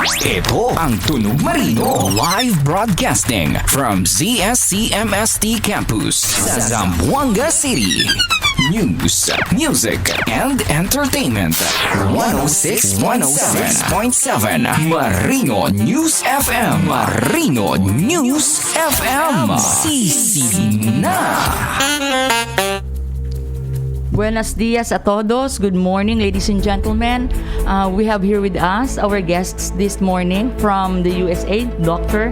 Ito ang Tunog Marino, live broadcasting from ZSCMST Campus sa Zamboanga City. News, music, and entertainment. 106.7 Marino News FM. Marino News FM. Sisi na. Buenos dias a todos. Good morning, ladies and gentlemen. We have here with us our guests this morning from the USA, Dr.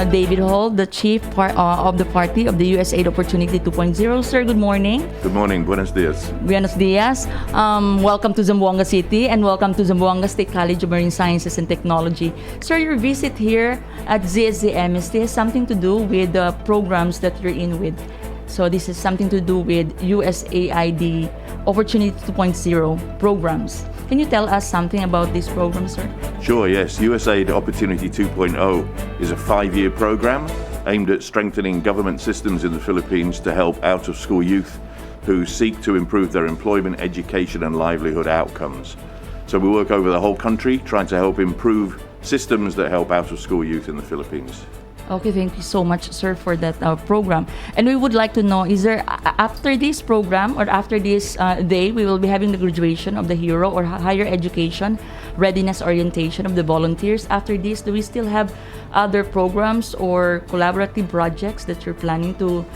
David Hall, the chief of the party of the USA Opportunity 2.0. Sir, good morning. Good morning. Buenos dias. Buenos dias. Welcome to Zamboanga City and welcome to Zamboanga State College of Marine Sciences and Technology. Sir, your visit here at ZSCMST has something to do with the programs that you're in with. So this is something to do with USAID Opportunity 2.0 programs. Can you tell us something about this program, sir? Sure, yes. USAID Opportunity 2.0 is a 5-year program aimed at strengthening government systems in the Philippines to help out-of-school youth who seek to improve their employment, education, and livelihood outcomes. So we work over the whole country trying to help improve systems that help out-of-school youth in the Philippines. Okay, thank you so much, sir, for that program. And we would like to know, is there, after this program or after this day, we will be having the graduation of the hero or higher education readiness orientation of the volunteers. After this, do we still have other programs or collaborative projects that you're planning to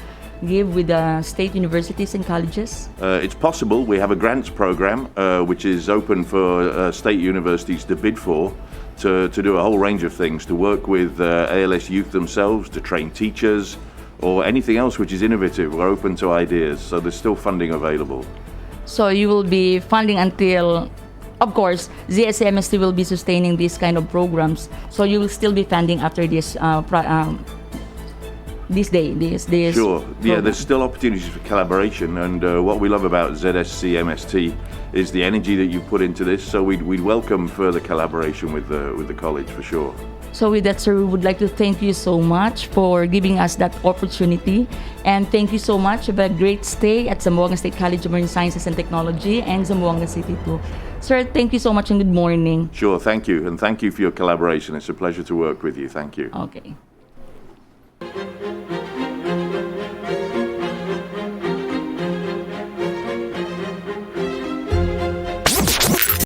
give with the state universities and colleges? It's possible. We have a grants program which is open for state universities to bid for, to do a whole range of things, to work with ALS youth themselves, to train teachers, or anything else which is innovative. We're open to ideas, so there's still funding available. So you will be funding until, of course, ZSMST will be sustaining these kind of programs. So you will still be funding after this this Sure. program. Yeah, there's still opportunities for collaboration, and what we love about ZSCMST is the energy that you put into this. So we'd welcome further collaboration with the college for sure. So with that, sir, we would like to thank you so much for giving us that opportunity. And thank you so much. Have a great stay at Zamboanga State College of Marine Sciences and Technology and Zamboanga City too. Sir, thank you so much and good morning. Sure, thank you, and thank you for your collaboration. It's a pleasure to work with you. Thank you. Okay.